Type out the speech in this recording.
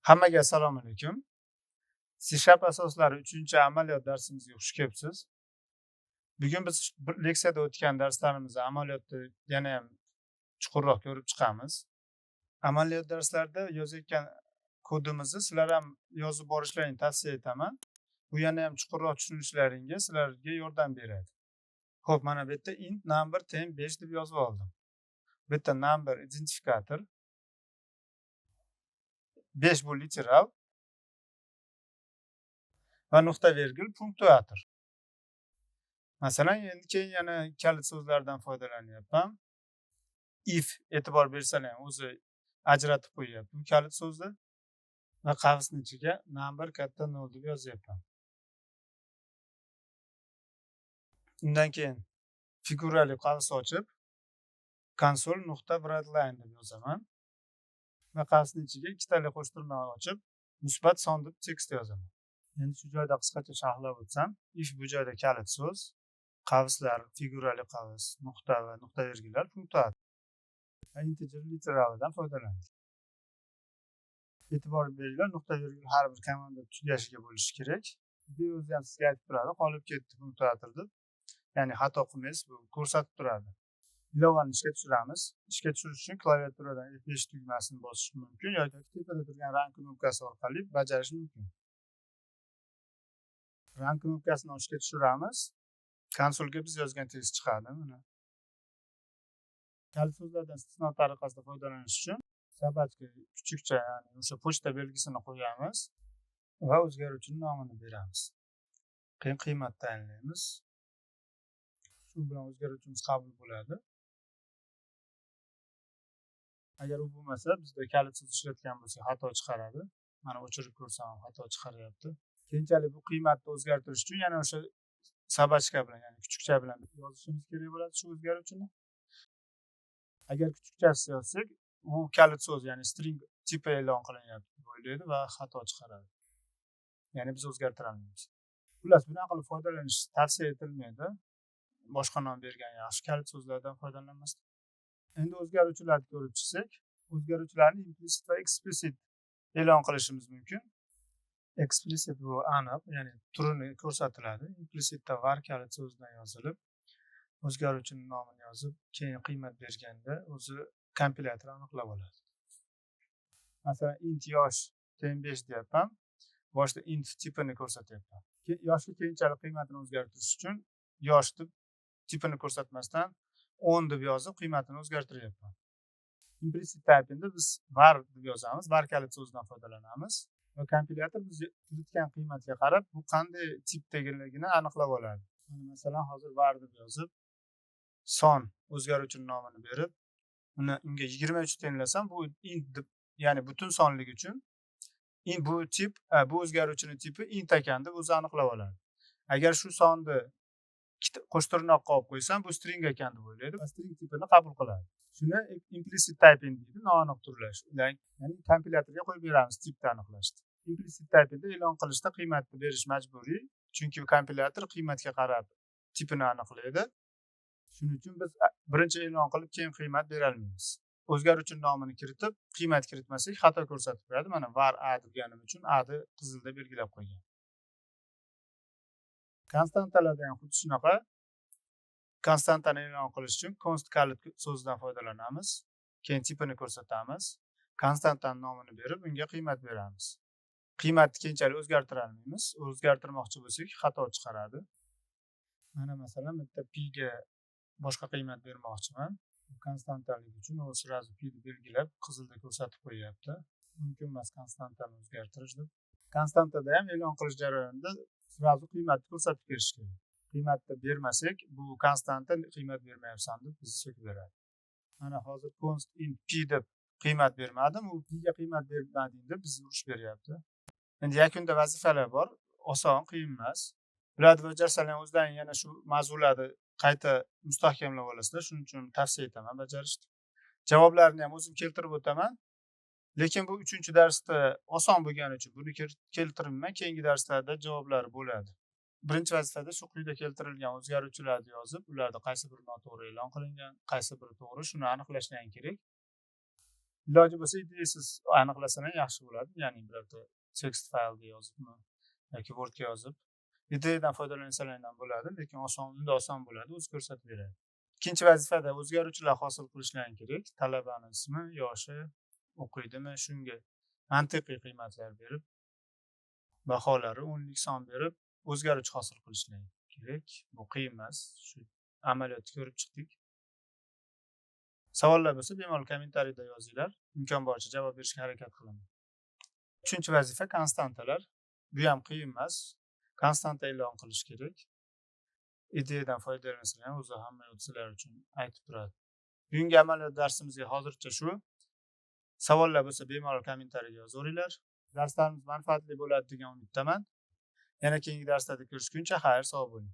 Hammaga assalomu alaykum. C# asoslari 3-amaliyot darsimizga xush kelibsiz. Bugun biz bir leksiyada o'tgan darslarimizni amaliyotda yana ham chuqurroq ko'rib chiqamiz. Amaliyot darslarida yozayotgan kodimizni sizlar ham yozib borishlaringni tavsiya etaman. Bu yana ham chuqurroq tushunishlaringga sizlarga yordam beradi. Xo'p, mana bu yerda int number teng 5 deb yozib oldim. Bu yerda number identifikator, 5 bu literal va nuqta virgul punktuator. Masalan, endi keyin yana kalit so'zlardan foydalanyapman. If e'tibor bersalar ham o'zi ajratib qo'yyapti bu kalit so'zni va qavsning ichiga number katta 0 deb yozyapman. Undan keyin figurali qavs ochib console.writeline deb yozaman va qavsning ichiga ikkitali qo'shtirnoq ochib musbat son deb tekst yozaman. Endi shu joyda qisqacha sharhlab o'tsam, if bu joyda kalit so'z, qavslar, figurali qavs, nuqta va nuqta virgullar punktuator. Integer literalidan foydalanadi. E'tibor beringlar, nuqta virgul har bir komanda tugashiga bo'lishi kerak. Bu o'zi ham sizga aytib turadi, qolib ketdi punktuator deb. Ya'ni xato qilmaysiz, bu ko'rsatib turadi. Ilovani ishga tushiramiz. Ishga tushirish uchun klaviaturadan F5 tugmasini bosish mumkin yoki tepada turgan run knopkasi orqali bajarish mumkin. Run knopkasini ishga tushiramiz. Konsolga biz yozgan tekst chiqadi. Mana. Kalit so'zlardan istisno tariqasida foydalanish uchun sabachka kichikcha, ya'ni o'sha pochta belgisini qo'yamiz va o'zgaruvchining nomini beramiz. Keyin qiymat tayinlaymiz. Shu bilan o'zgaruvchimiz qabul bo'ladi. Agar u bo'lmasa, bizda kalit so'z ishlatgan bo'lsak, xato chiqaradi. Mana o'chirib ko'rsam ham xato chiqaryapti. Keyinchalik bu qiymatni o'zgartirish uchun yana o'sha sabachka bilan, ya'ni kuchukcha bilan yozishimiz kerak bo'ladi shu o'zgaruvchini. Agar kuchukchasiz yozsak, bu kalit so'z, ya'ni string tipi e'lon qilinyapti deb o'ylaydi va xato chiqaradi. Ya'ni biz o'zgartira olmaymiz. Xullas, bunaqa qilib foydalanish tavsiya etilmaydi. Boshqa nom bergan yaxshi, kalit so'zlardan foydalanmasdan. Endi o'zgaruvchilarni ko'rib chiqsak, o'zgaruvchilarni implicit va explicit e'lon qilishimiz mumkin. Explicit bu aniq, ya'ni turini ko'rsatiladi. Implicitda var kalit so'zidan yozilib, o'zgaruvchining nomini yozib, keyin qiymat berganda o'zi kompilyator aniqlab oladi. Masalan, int yosh teng 5 deyapman. Boshda int tipini ko'rsatyapman. Yoshga keyinchalik qiymatini o'zgartirish uchun yosh deb tipini ko'rsatmasdan 10 deb yozib qiymatini o'zgartiryapman. Implicit typingda biz var deb yozamiz, var kalit so'zidan foydalanamiz va kompilyator biz kiritgan qiymatga qarab bu qanday tipdagiligini aniqlab oladi. Masalan, hozir var deb yozib, son o'zgaruvchining nomini berib, unga 23 tenglasam, bu int deb, ya'ni butun sonlik uchun bu tip, bu o'zgaruvchining tipi int ekan deb o'zi aniqlab oladi. Agar shu sonni qo'shtirnoqqa olib qo'ysam, bu string ekan deb o'ylaydi va string tipini qabul qiladi. Shuni implicit typing deydi, noaniq turlash. Ya'ni kompilyatorga qo'yib beramiz tipni aniqlashni. Implicit typingda e'lon qilishda qiymatni berish majburiy, chunki kompilyator qiymatga qarab tipini aniqlaydi. Shuning uchun biz birinchi e'lon qilib, keyin qiymat bera olmaymiz. O'zgaruvchi nomini kiritib, qiymat kiritmasak xato ko'rsatib qo'yadi. Mana var a deganim uchun a ni qizilda belgilab qo'ygan. Konstantalarda ham xuddi shunaqa. Konstantani e'lon qilish uchun const kalit so'zidan foydalanamiz. Keyin tipini ko'rsatamiz. Konstantaning nomini berib, unga qiymat beramiz. Qiymatni keyinchalik o'zgartira olmaymiz. O'zgartirmoqchi bo'lsak, xato chiqaradi. Mana masalan, bitta p ga boshqa qiymat bermoqchiman. Konstantalik uchun u sirazi p ni belgilab, qizilda ko'rsatib qo'yyapti. Mumkin emas konstantani o'zgartirish deb. Konstantada ham e'lon qilish jarayonida sirazi qiymatni ko'rsatib berish kerak. Qiymatni bermasak, bu konstanta qiymat bermayapsan deb bizni so'kib beradi. Mana hozir const int p deb qiymat bermadim, u p ga qiymat bermading deb bizni urish beryapti. Endi yakunda vazifalar bor, oson, qiyin emas. Bularni bajarsalar o'zlaring yana shu mavzularni qayta mustahkamlab olasizlar, shuning uchun tavsiya etaman bajarishni. Javoblarni ham o'zim keltirib o'taman. Lekin bu 3-darsda oson bo'lgani uchun buni keltirmayman, keyingi darslarda javoblar bo'ladi. Birinchi vazifada shu quyida keltirilgan o'zgaruvchilarni yozib, ularda qaysi biri noto'g'ri e'lon qilingan, qaysi biri to'g'ri, shuni aniqlashdan kerak. iloji bo'lsa ideya siz aniqlasangiz yaxshi bo'ladi. Ya'ni birorta text faylga yozibmi yoki Wordga yozib ideyadan foydalansalar ham bo'ladi, lekin oson bo'ladi, o'zi ko'rsatib beradi. Ikkinchi vazifada o'zgaruvchilar hosil qilishlari kerak. Talabani ismi, yoshi, o'qiydimi, shunga mantiqiy qiymatlar berib, baholari o'nlik son berib, o'zgaruvchi hosil qilishlari kerak. Bu qiyin emas. Shu amaliyotni ko'rib chiqdik. Savollar bo'lsa bemalol kommentariyda yozinglar. Imkon boricha javob berishga harakat qilaman. Uchinchi vazifa konstantalar. Bu ham qiyin emas. Konstanta e'lon qilish kerak. Ideyadan foydalanasizlar, o'zi hamma sizlar uchun aytib turadi. Bugungi amaliyot darsimizga hozircha shu. Savollar bo'lsa bemalol kommentariyga yozaveringlar. Darslarimiz manfaatli bo'ladi degan umiddaman. Yana keyingi darslarda ko'rishguncha xayr, sog' bo'ling.